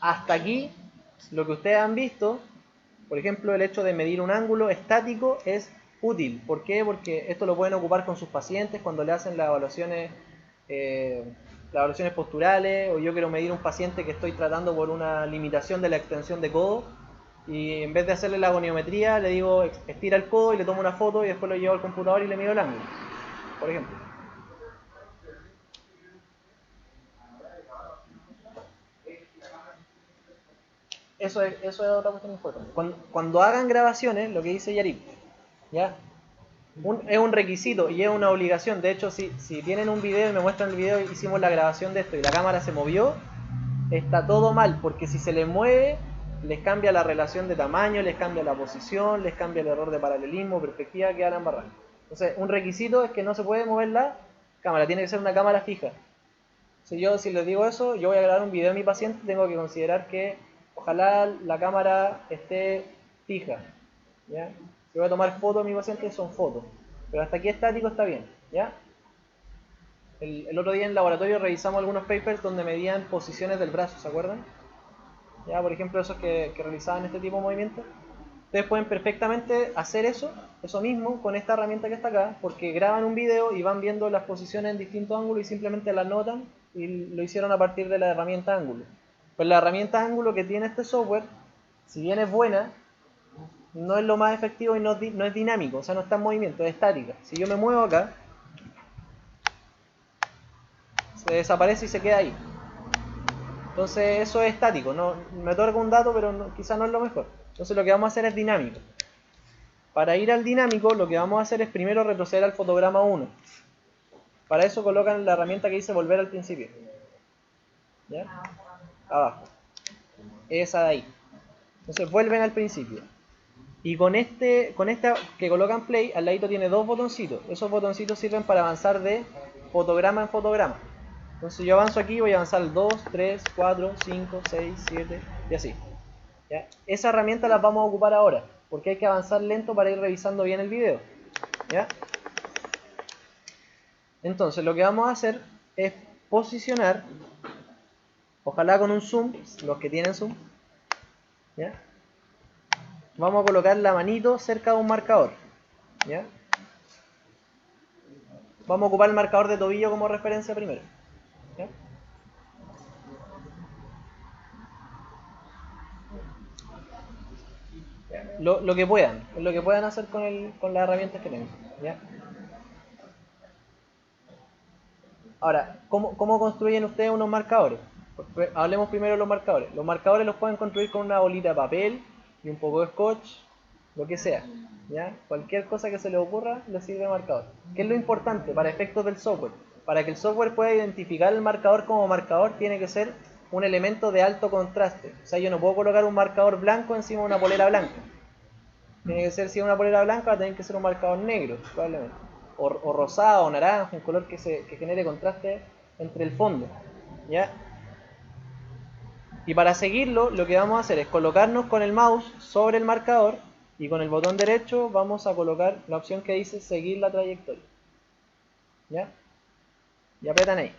Hasta aquí, lo que ustedes han visto, por ejemplo, el hecho de medir un ángulo estático es útil. ¿Por qué? Porque esto lo pueden ocupar con sus pacientes cuando le hacen las evaluaciones posturales, o yo quiero medir un paciente que estoy tratando por una limitación de la extensión de codo, y en vez de hacerle la goniometría, le digo estira el codo y le tomo una foto y después lo llevo al computador y le mido el ángulo, por ejemplo. Eso es otra cuestión importante. Cuando hagan grabaciones, lo que dice Yarip, ¿ya? Es un requisito y es una obligación. De hecho, si tienen un video y me muestran el video, hicimos la grabación de esto y la cámara se movió, está todo mal, porque si se les mueve, les cambia la relación de tamaño, les cambia la posición, les cambia el error de paralelismo, perspectiva, quedan embarrados. Entonces, un requisito es que no se puede mover la cámara, tiene que ser una cámara fija. Si les digo eso, yo voy a grabar un video de mi paciente, tengo que considerar que ojalá la cámara esté fija. ¿Ya? Si voy a tomar fotos de mi paciente, son fotos. Pero hasta aquí estático está bien. ¿Ya? El otro día en el laboratorio revisamos algunos papers donde medían posiciones del brazo, ¿se acuerdan? ¿Ya? Por ejemplo, esos que realizaban este tipo de movimientos. Ustedes pueden perfectamente hacer eso mismo con esta herramienta que está acá, porque graban un video y van viendo las posiciones en distintos ángulos y simplemente las notan y lo hicieron a partir de la herramienta ángulo. Pues la herramienta ángulo que tiene este software, si bien es buena, no es lo más efectivo y no es dinámico, o sea, no está en movimiento, es estática. Si yo me muevo acá, se desaparece y se queda ahí. Entonces eso es estático, no, me otorga un dato, pero quizás no es lo mejor. Entonces lo que vamos a hacer es dinámico. Para ir al dinámico, lo que vamos a hacer es primero retroceder al fotograma 1. Para eso colocan la herramienta que dice volver al principio. ¿Ya? Abajo. Esa de ahí. Entonces vuelven al principio. Y con esta que colocan play, al ladito tiene dos botoncitos. Esos botoncitos sirven para avanzar de fotograma en fotograma. Entonces yo avanzo aquí, voy a avanzar el 2, 3, 4, 5, 6, 7 y así. ¿Ya? Esa herramienta la vamos a ocupar ahora, porque hay que avanzar lento para ir revisando bien el video. ¿Ya? Entonces lo que vamos a hacer es posicionar, ojalá con un zoom, los que tienen zoom, ¿ya? Vamos a colocar la manito cerca de un marcador, ¿ya? Vamos a ocupar el marcador de tobillo como referencia primero, ¿ya? Lo que puedan, lo que puedan hacer con las herramientas que tengan, ¿ya? Ahora, ¿cómo construyen ustedes unos marcadores? Hablemos primero de los marcadores. Los marcadores los pueden construir con una bolita de papel y un poco de scotch, lo que sea. ¿Ya? Cualquier cosa que se les ocurra les sirve de marcador. ¿Qué es lo importante para efectos del software? Para que el software pueda identificar el marcador como marcador, tiene que ser un elemento de alto contraste. O sea, yo no puedo colocar un marcador blanco encima de una polera blanca. Tiene que ser, si es una polera blanca, va a tener que ser un marcador negro, probablemente. O rosado, o naranja, un color que genere contraste entre el fondo. ¿Ya? Y para seguirlo, lo que vamos a hacer es colocarnos con el mouse sobre el marcador y con el botón derecho vamos a colocar la opción que dice seguir la trayectoria. ¿Ya? Y apretan ahí.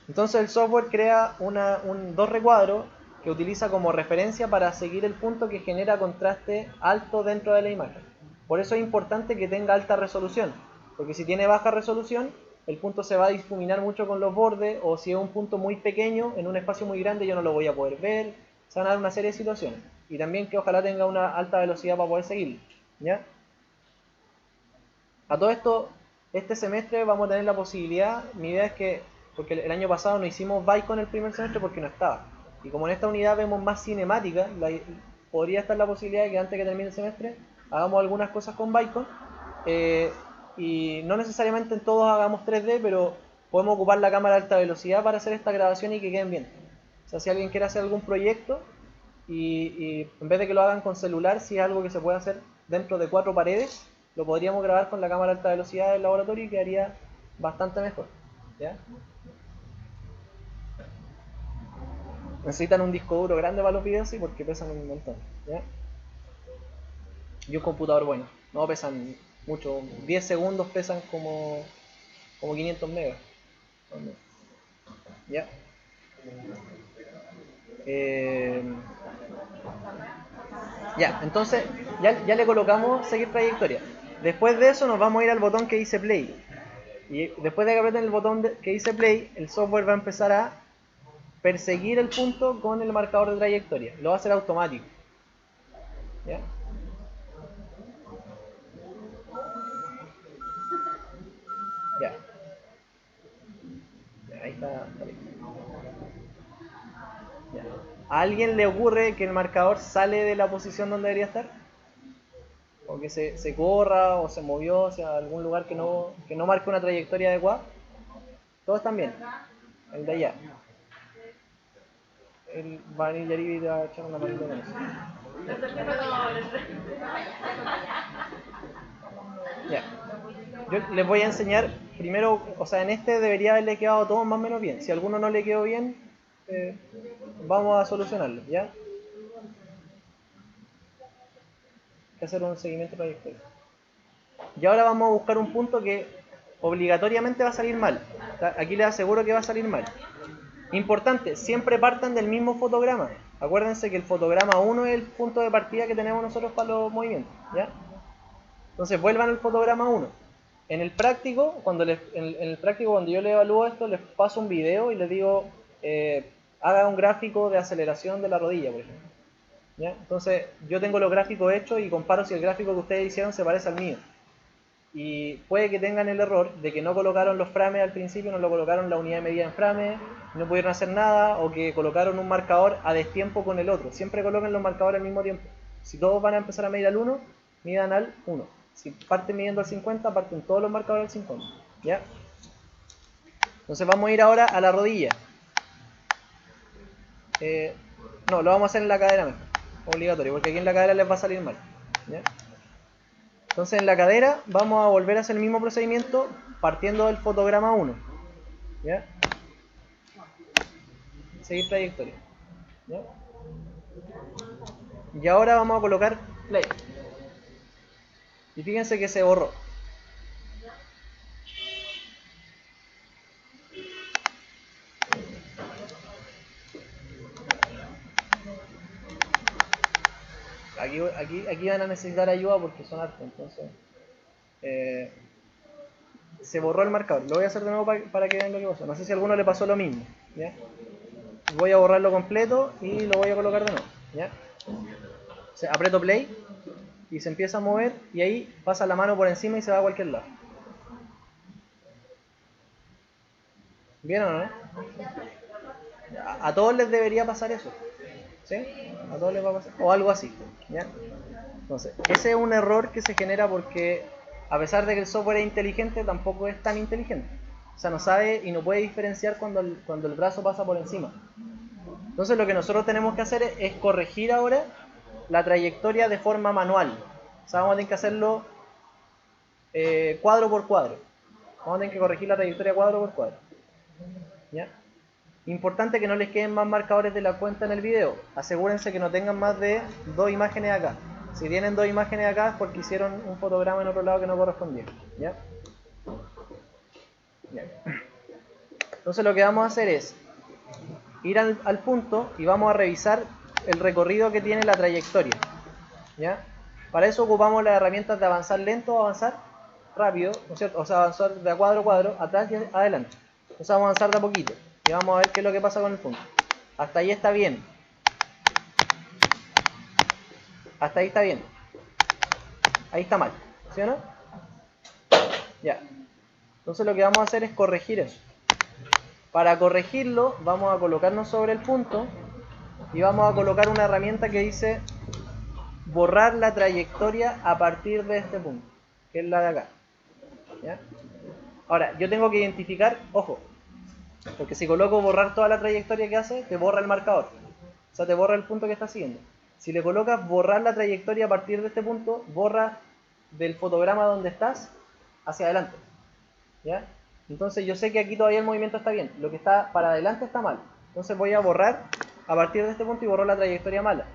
Entonces el software crea dos recuadros que utiliza como referencia para seguir el punto que genera contraste alto dentro de la imagen. Por eso es importante que tenga alta resolución, porque si tiene baja resolución, el punto se va a difuminar mucho con los bordes, o si es un punto muy pequeño, en un espacio muy grande yo no lo voy a poder ver, se van a dar una serie de situaciones. Y también que ojalá tenga una alta velocidad para poder seguirlo. ¿Ya? A todo esto, este semestre vamos a tener la posibilidad, mi idea es que porque el año pasado no hicimos Bicon el primer semestre porque no estaba. Y como en esta unidad vemos más cinemática, podría estar la posibilidad de que antes que termine el semestre hagamos algunas cosas con Bicon. Y no necesariamente en todos hagamos 3D, pero podemos ocupar la cámara de alta velocidad para hacer esta grabación y que queden bien. O sea, si alguien quiere hacer algún proyecto y en vez de que lo hagan con celular, si es algo que se puede hacer dentro de 4 paredes, lo podríamos grabar con la cámara de alta velocidad del laboratorio y quedaría bastante mejor. ¿Ya? Necesitan un disco duro grande para los videos, sí, porque pesan un montón. ¿Ya? Y un computador bueno. No pesan mucho. 10 segundos pesan como 500 megas. ¿Ya? Ya, entonces ya le colocamos seguir trayectoria. Después de eso nos vamos a ir al botón que dice play. Y después de que aprieten el botón que dice play, el software va a empezar a perseguir el punto con el marcador de trayectoria. Lo va a hacer automático. ¿Ya? Ya. Ahí está. Ya. ¿A alguien le ocurre que el marcador sale de la posición donde debería estar? O que se corra o se movió hacia algún lugar que no marque una trayectoria adecuada. Todos están bien. El de allá. El Vanilla Yaribi te va a echar una manita con eso. Ya. Yo les voy a enseñar primero, o sea, en este debería haberle quedado todo más o menos bien. Si a alguno no le quedó bien, vamos a solucionarlo, ¿ya? Hay que hacer un seguimiento trayectorio. Y ahora vamos a buscar un punto que obligatoriamente va a salir mal. Aquí les aseguro que va a salir mal. Importante, siempre partan del mismo fotograma. Acuérdense que el fotograma 1 es el punto de partida que tenemos nosotros para los movimientos, ¿ya? Entonces vuelvan al fotograma 1. En el práctico, cuando yo les evalúo esto, les paso un video y les digo, haga un gráfico de aceleración de la rodilla, por ejemplo. ¿Ya? Entonces yo tengo los gráficos hechos y comparo si el gráfico que ustedes hicieron se parece al mío. Y puede que tengan el error de que no colocaron los frames al principio, no lo colocaron la unidad de medida en frames, no pudieron hacer nada, o que colocaron un marcador a destiempo con el otro. Siempre coloquen los marcadores al mismo tiempo. Si todos van a empezar a medir al 1, midan al 1. Si parten midiendo al 50, parten todos los marcadores al 50. ¿Ya? Entonces vamos a ir ahora a la rodilla. No, lo vamos a hacer en la cadera mejor. Obligatorio, porque aquí en la cadera les va a salir mal. ¿Ya? Entonces en la cadera vamos a volver a hacer el mismo procedimiento partiendo del fotograma 1. ¿Ya? Seguir trayectoria. ¿Ya? Y ahora vamos a colocar play. Y fíjense que se borró. Aquí van a necesitar ayuda porque son hartos, entonces se borró el marcador. Lo voy a hacer de nuevo para que vean lo que pasó. No sé si a alguno le pasó lo mismo. ¿Ya? Voy a borrarlo completo y lo voy a colocar de nuevo. ¿Ya? O sea, aprieto play y se empieza a mover y ahí pasa la mano por encima y se va a cualquier lado. ¿Bien o no? A todos les debería pasar eso. ¿Sí? A todos les va a pasar. O algo así. ¿Ya? Entonces, ese es un error que se genera porque a pesar de que el software es inteligente, tampoco es tan inteligente. O sea, no sabe y no puede diferenciar cuando el brazo pasa por encima. Entonces lo que nosotros tenemos que hacer es corregir ahora la trayectoria de forma manual. O sea, vamos a tener que hacerlo cuadro por cuadro. Vamos a tener que corregir la trayectoria cuadro por cuadro. ¿Ya? Importante que no les queden más marcadores de la cuenta en el video. Asegúrense que no tengan más de 2 imágenes acá. Si tienen 2 imágenes acá es porque hicieron un fotograma en otro lado que no correspondía. ¿Ya? Bien. Entonces lo que vamos a hacer es ir al punto y vamos a revisar el recorrido que tiene la trayectoria. ¿Ya? Para eso ocupamos las herramientas de avanzar lento o avanzar rápido, ¿no es cierto? O sea, avanzar de a cuadro a cuadro, atrás y adelante. Entonces vamos a avanzar de a poquito y vamos a ver qué es lo que pasa con el punto. Hasta ahí está bien. Hasta ahí está bien. Ahí está mal. ¿Sí o no? Ya. Entonces lo que vamos a hacer es corregir eso. Para corregirlo, vamos a colocarnos sobre el punto y vamos a colocar una herramienta que dice borrar la trayectoria a partir de este punto, que es la de acá. ¿Ya? Ahora, yo tengo que identificar, ojo, porque si coloco borrar toda la trayectoria que hace, te borra el marcador. O sea, te borra el punto que está siguiendo. Si le colocas borrar la trayectoria a partir de este punto, borra del fotograma donde estás hacia adelante. ¿Ya? Entonces yo sé que aquí todavía el movimiento está bien. Lo que está para adelante está mal. Entonces voy a borrar a partir de este punto y borro la trayectoria mala.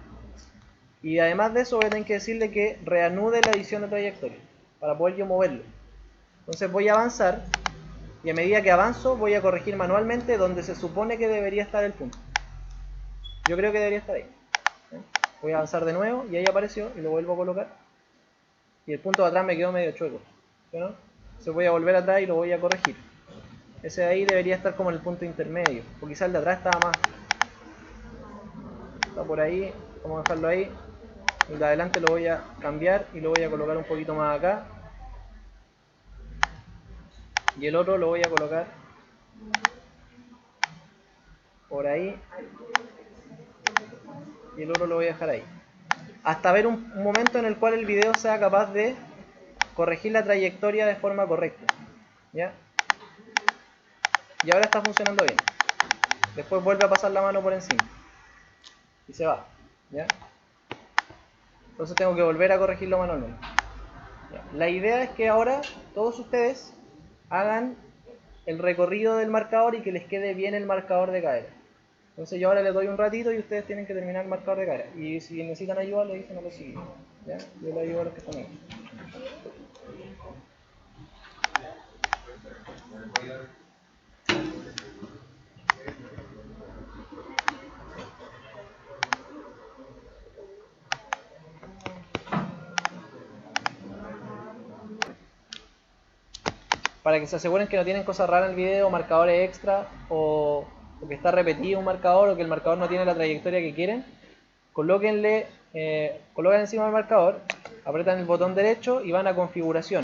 Y además de eso voy a tener que decirle que reanude la edición de trayectoria para poder yo moverlo. Entonces voy a avanzar y a medida que avanzo voy a corregir manualmente donde se supone que debería estar el punto. Yo creo que debería estar ahí. Voy a avanzar de nuevo y ahí apareció y lo vuelvo a colocar. Y el punto de atrás me quedó medio chueco, ¿no? Entonces voy a volver atrás y lo voy a corregir. Ese de ahí debería estar como en el punto intermedio, o quizás el de atrás estaba más. Está por ahí, vamos a dejarlo ahí. El de adelante lo voy a cambiar y lo voy a colocar un poquito más acá. Y el otro lo voy a colocar por ahí. Y el otro lo voy a dejar ahí. Hasta ver un momento en el cual el video sea capaz de corregir la trayectoria de forma correcta. ¿Ya? Y ahora está funcionando bien. Después vuelve a pasar la mano por encima. Y se va. ¿Ya? Entonces tengo que volver a corregirlo manualmente. ¿Ya? La idea es que ahora todos ustedes hagan el recorrido del marcador y que les quede bien el marcador de cadera. Entonces yo ahora les doy un ratito y ustedes tienen que terminar el marcador de cadera. Y si necesitan ayuda, le dicen a los siguientes. ¿Ya? Yo les ayudo a los que están aquí. Para que se aseguren que no tienen cosas raras en el video, marcadores extra, o que está repetido un marcador, o que el marcador no tiene la trayectoria que quieren, colocan encima del marcador, apretan el botón derecho y van a configuración.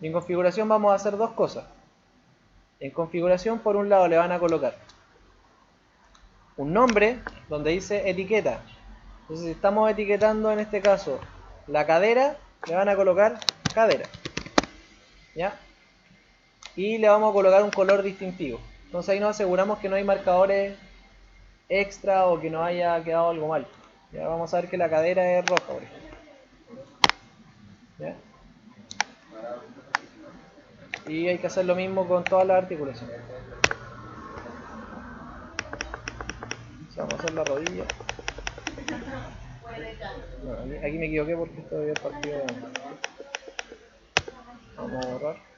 Y en configuración vamos a hacer dos cosas. En configuración, por un lado, le van a colocar un nombre donde dice etiqueta. Entonces, si estamos etiquetando en este caso la cadera, le van a colocar cadera. ¿Ya? Y le vamos a colocar un color distintivo. Entonces ahí nos aseguramos que no hay marcadores extra o que no haya quedado algo mal. Ya vamos a ver que la cadera es roja, por ejemplo. ¿Ya? Y hay que hacer lo mismo con todas las articulaciones. Vamos a hacer la rodilla. Bueno, aquí me equivoqué porque esto había partido de... Vamos a borrar.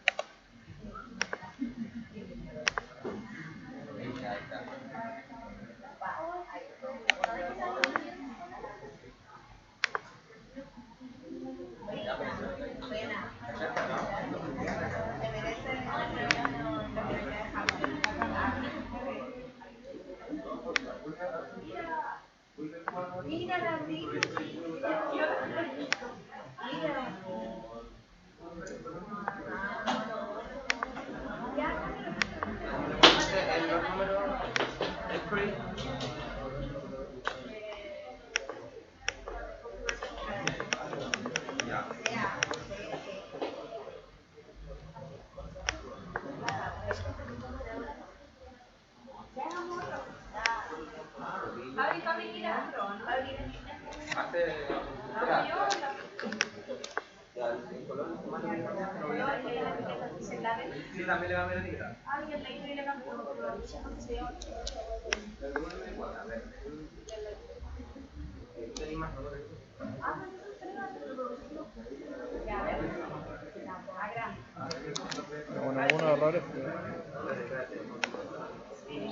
Con algunos errores, pero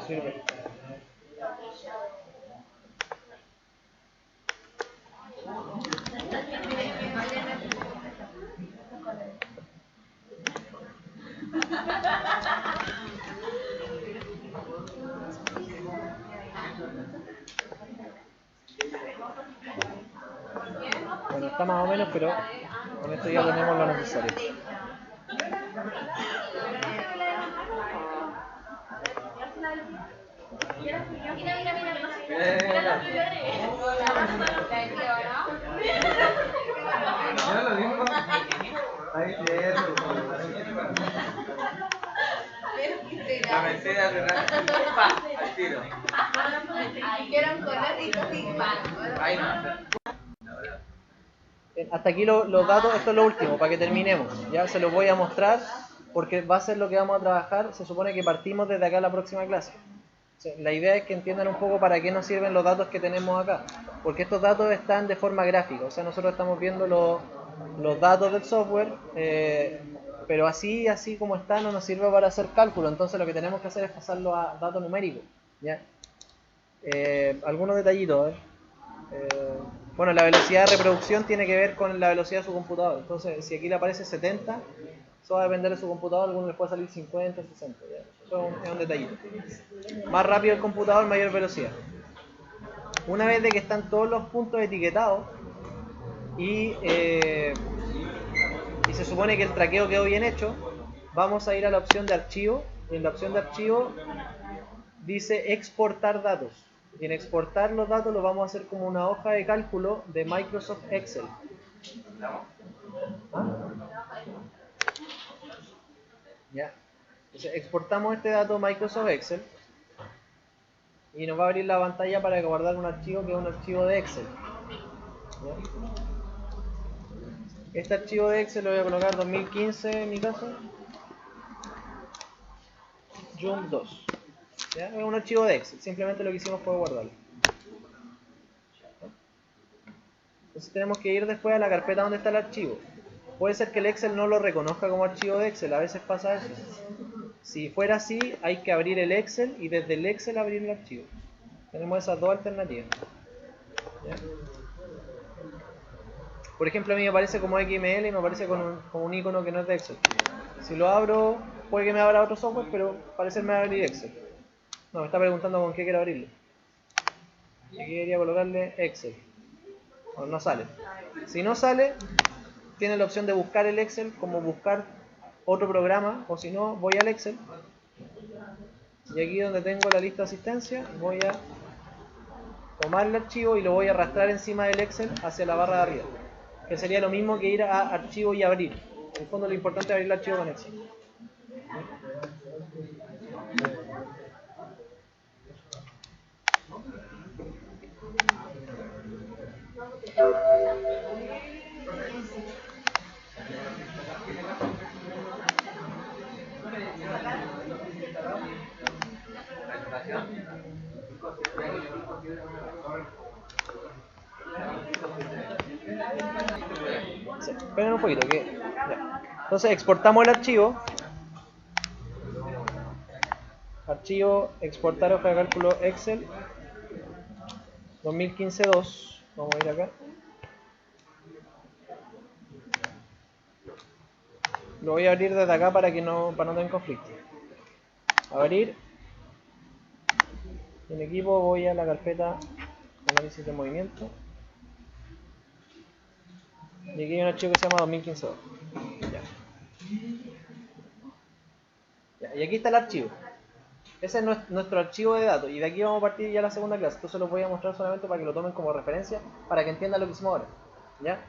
sirve. Bueno, está más o menos, pero con esto ya tenemos lo necesario. La mentira de al tiro. Quiero un correo y Ahí no. Hasta aquí los datos, esto es lo último, para que terminemos. Ya se los voy a mostrar, porque va a ser lo que vamos a trabajar. Se supone que partimos desde acá a la próxima clase. La idea es que entiendan un poco para qué nos sirven los datos que tenemos acá. Porque estos datos están de forma gráfica. O sea, nosotros estamos viendo los datos del software, pero así como están no nos sirve para hacer cálculo. Entonces lo que tenemos que hacer es pasarlo a datos numéricos. ¿Ya? Algunos detallitos. Bueno, la velocidad de reproducción tiene que ver con la velocidad de su computador. Entonces, si aquí le aparece 70, eso va a depender de su computador. A algunos les puede salir 50, 60. ¿Ya? Eso es un detallito. Más rápido el computador, mayor velocidad. Una vez de que están todos los puntos etiquetados y se supone que el traqueo quedó bien hecho, vamos a ir a la opción de archivo. Y en la opción de archivo dice exportar datos. Y en exportar los datos lo vamos a hacer como una hoja de cálculo de Microsoft Excel. ¿Ah? Ya. Entonces exportamos este dato Microsoft Excel y nos va a abrir la pantalla para guardar un archivo que es un archivo de Excel. ¿Ya? Este archivo de Excel lo voy a colocar 2015 en mi caso. Jump 2. ¿Ya? Es un archivo de Excel, simplemente lo que hicimos fue guardarlo. Entonces tenemos que ir después a la carpeta donde está el archivo. Puede ser que el Excel no lo reconozca como archivo de Excel, a veces pasa eso. Si fuera así, hay que abrir el Excel y desde el Excel abrir el archivo. Tenemos esas dos alternativas. ¿Ya? Por ejemplo, a mí me aparece como XML y me aparece con un icono que no es de Excel. Si lo abro, puede que me abra otro software, pero parece que me va a abrir Excel. No, me está preguntando con qué quiero abrirlo. Y aquí quería colocarle Excel. Bueno, no sale. Si no sale, tiene la opción de buscar el Excel como buscar otro programa, o si no, voy al Excel y aquí donde tengo la lista de asistencia voy a tomar el archivo y lo voy a arrastrar encima del Excel hacia la barra de arriba, que sería lo mismo que ir a archivo y abrir. En el fondo lo importante es abrir el archivo con Excel. Sí, esperen un poquito que ya. Entonces exportamos el archivo. Archivo, exportar hoja de cálculo Excel 2015-2. Vamos a ir acá. Lo voy a abrir desde acá para no tener conflicto. Abrir. En equipo voy a la carpeta análisis de movimiento. Y aquí hay un archivo que se llama 2015-2. Ya. Y aquí está el archivo. Ese es nuestro archivo de datos. Y de aquí vamos a partir ya a la segunda clase. Entonces los voy a mostrar solamente para que lo tomen como referencia, para que entiendan lo que hicimos ahora. ¿Ya?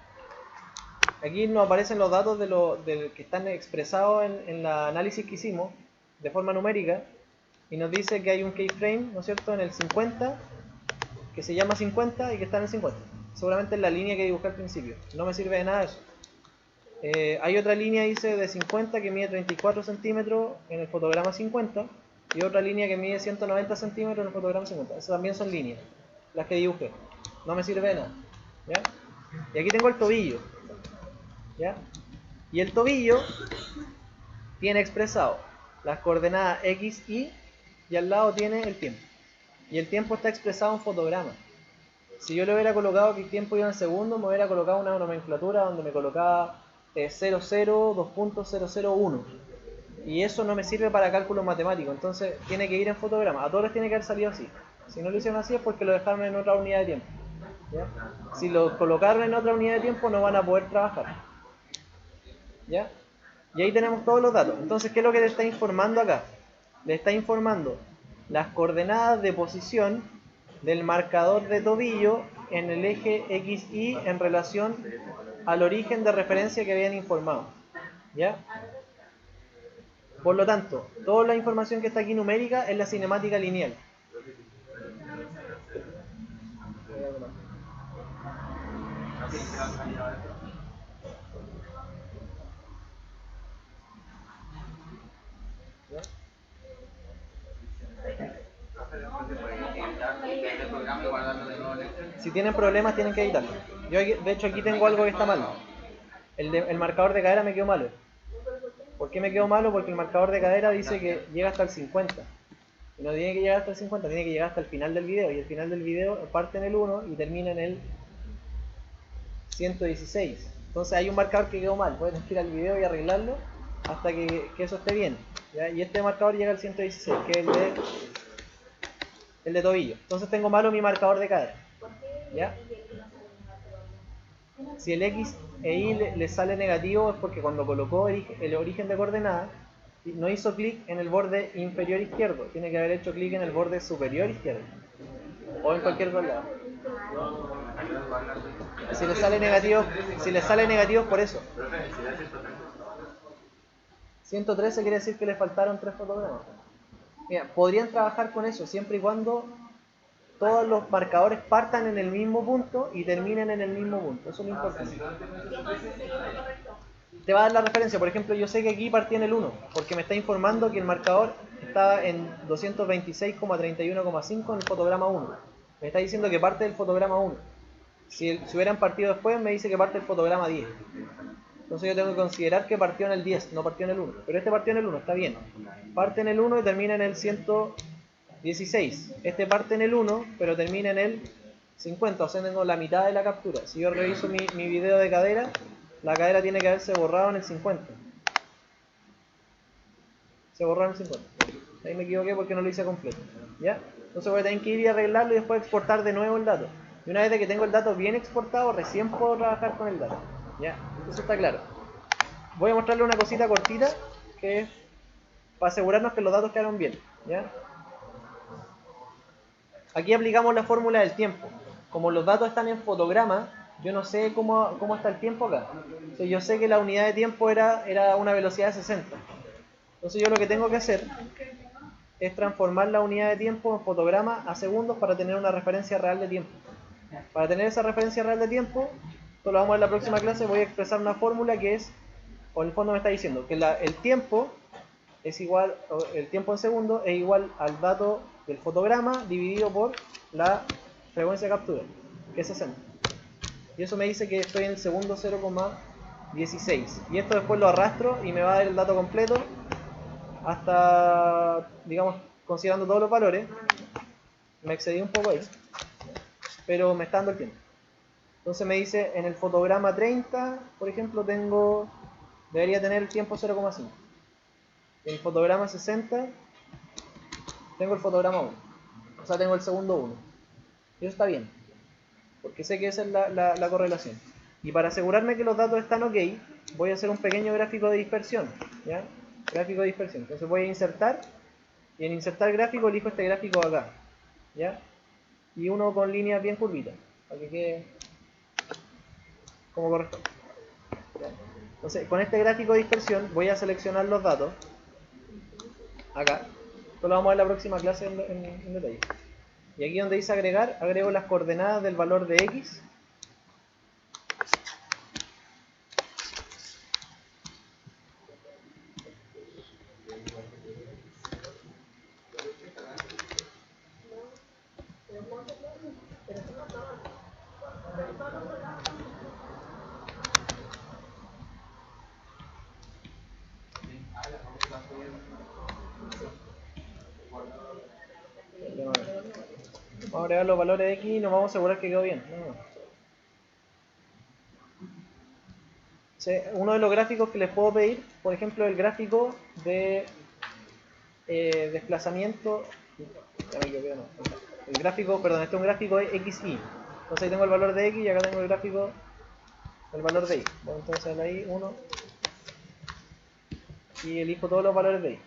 Aquí nos aparecen los datos de que están expresados en el análisis que hicimos de forma numérica. Y nos dice que hay un keyframe, ¿no es cierto?, en el 50, que se llama 50 y que está en el 50. Seguramente es la línea que dibujé al principio. No me sirve de nada eso. Hay otra línea, dice, de 50 que mide 34 centímetros en el fotograma 50. Y otra línea que mide 190 centímetros en el fotograma 50. Esas también son líneas, las que dibujé. No me sirve de nada. ¿Ya? Y aquí tengo el tobillo. ¿Ya? Y el tobillo tiene expresado las coordenadas X, Y al lado tiene el tiempo. Y el tiempo está expresado en fotograma. Si yo le hubiera colocado que el tiempo iba en segundos, me hubiera colocado una nomenclatura donde me colocaba 00, 2.001. Y eso no me sirve para cálculo matemático. Entonces tiene que ir en fotograma. A todos les tiene que haber salido así. Si no lo hicieron así es porque lo dejaron en otra unidad de tiempo. ¿Ya? Si lo colocaron en otra unidad de tiempo no van a poder trabajar. ¿Ya? Y ahí tenemos todos los datos. Entonces, ¿qué es lo que le está informando acá? Le está informando las coordenadas de posición del marcador de tobillo en el eje XY en relación al origen de referencia que habían informado. ¿Ya? Por lo tanto, toda la información que está aquí numérica es la cinemática lineal. ¿Ya? Si tienen problemas tienen que editarlo. Yo de hecho aquí tengo algo que está mal. El marcador de cadera me quedó malo. ¿Por qué me quedó malo? Porque el marcador de cadera dice que llega hasta el 50. Y no tiene que llegar hasta el 50, tiene que llegar hasta el final del video. Y el final del video parte en el 1 y termina en el 116. Entonces hay un marcador que quedó mal. Puedes ir al video y arreglarlo hasta que eso esté bien. ¿Ya? Y este marcador llega al 116, que es el de tobillo. Entonces tengo malo mi marcador de cadera. ¿Ya? Si el X e Y le sale negativo es porque cuando colocó el origen de coordenada no hizo clic en el borde inferior izquierdo, tiene que haber hecho clic en el borde superior izquierdo o en cualquier otro lado. Si le sale negativo es por eso. 113 quiere decir que le faltaron 3 fotogramas. Mira, podrían trabajar con eso siempre y cuando todos los marcadores partan en el mismo punto y terminen en el mismo punto. Eso es lo importante. Te va a dar la referencia. Por ejemplo, yo sé que aquí partí en el 1, porque me está informando que el marcador está en 226,31,5 en el fotograma 1. Me está diciendo que parte del fotograma 1. Si hubieran partido después, me dice que parte del fotograma 10. Entonces yo tengo que considerar que partió en el 10, no partió en el 1. Pero este partió en el 1, está bien. Parte en el 1 y termina en el 116. Este parte en el 1, pero termina en el 50, o sea, tengo la mitad de la captura. Si yo reviso mi video de cadera, la cadera tiene que haberse borrado en el 50. Se borró en el 50. Ahí me equivoqué porque no lo hice completo. ¿Ya? Entonces voy a tener que ir y arreglarlo y después exportar de nuevo el dato. Y una vez que tengo el dato bien exportado, recién puedo trabajar con el dato. ¿Ya? Eso está claro. Voy a mostrarle una cosita cortita que es para asegurarnos que los datos quedaron bien. ¿Ya? Aquí aplicamos la fórmula del tiempo. Como los datos están en fotograma, yo no sé cómo está el tiempo acá. Entonces yo sé que la unidad de tiempo era una velocidad de 60. Entonces yo lo que tengo que hacer es transformar la unidad de tiempo en fotograma a segundos para tener una referencia real de tiempo. Para tener esa referencia real de tiempo, esto lo vamos a ver en la próxima clase, voy a expresar una fórmula que es, o en el fondo me está diciendo, que el tiempo es igual, el tiempo en segundos es igual al dato del fotograma dividido por la frecuencia de captura, que es 60. Y eso me dice que estoy en el segundo 0,16. Y esto después lo arrastro y me va a dar el dato completo hasta, digamos, considerando todos los valores. Me excedí un poco ahí, pero me está dando el tiempo. Entonces me dice, en el fotograma 30, por ejemplo, debería tener el tiempo 0,5. En el fotograma 60, tengo el fotograma 1. O sea, tengo el segundo 1. Y eso está bien, porque sé que esa es la correlación. Y para asegurarme que los datos están ok, voy a hacer un pequeño gráfico de dispersión. ¿Ya? Gráfico de dispersión. Entonces voy a insertar, y en insertar gráfico elijo este gráfico de acá. ¿Ya? Y uno con líneas bien curvitas, para que quede como corresponde. ¿Ya? Entonces, con este gráfico de dispersión voy a seleccionar los datos acá. Esto lo vamos a ver en la próxima clase en detalle. Y aquí donde dice agregar, agrego las coordenadas del valor de X. Vamos a agregar los valores de X y nos vamos a asegurar que quedó bien. Uno de los gráficos que les puedo pedir, por ejemplo, el gráfico de desplazamiento. El gráfico, perdón, este es un gráfico de XY. Entonces ahí tengo el valor de X y acá tengo el gráfico del valor de Y. Bueno, entonces ahí 1 y elijo todos los valores de Y.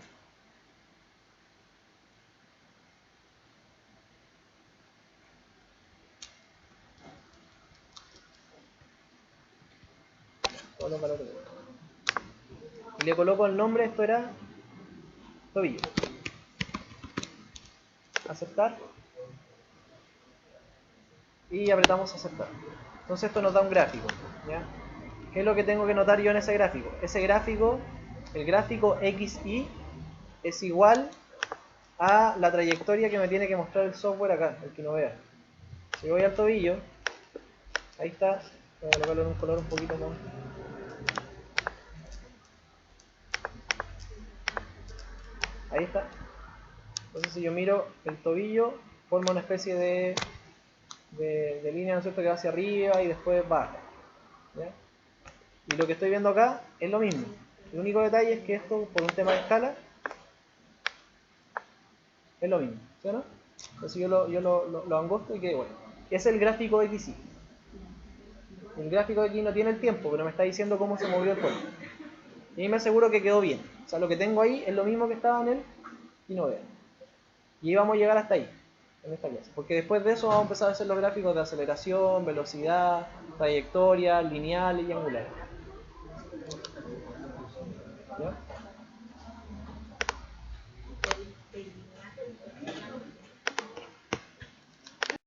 Todos los valores de Y. le coloco el nombre, esto era tobillo. Aceptar. Y apretamos aceptar. Entonces esto nos da un gráfico, ¿ya? ¿Qué es lo que tengo que notar yo en ese gráfico? Ese gráfico, el gráfico XY, es igual a la trayectoria que me tiene que mostrar el software acá, el que no vea. Si voy al tobillo, ahí está, voy a colocarlo en un color un poquito más. Ahí está. Entonces si yo miro el tobillo, forma una especie de línea, ¿no es cierto?, que va hacia arriba y después baja, ¿ya? Y lo que estoy viendo acá es lo mismo. El único detalle es que esto, por un tema de escala, es lo mismo, ¿sí o no? Entonces yo lo angosto y queda igual. Es el gráfico XY. El gráfico aquí no tiene el tiempo, pero me está diciendo cómo se movió el juego. Y me aseguro que quedó bien. O sea, lo que tengo ahí es lo mismo que estaba en el y no veo. Y vamos a llegar hasta ahí, en esta clase. Porque después de eso vamos a empezar a hacer los gráficos de aceleración, velocidad, trayectoria, lineal y angular.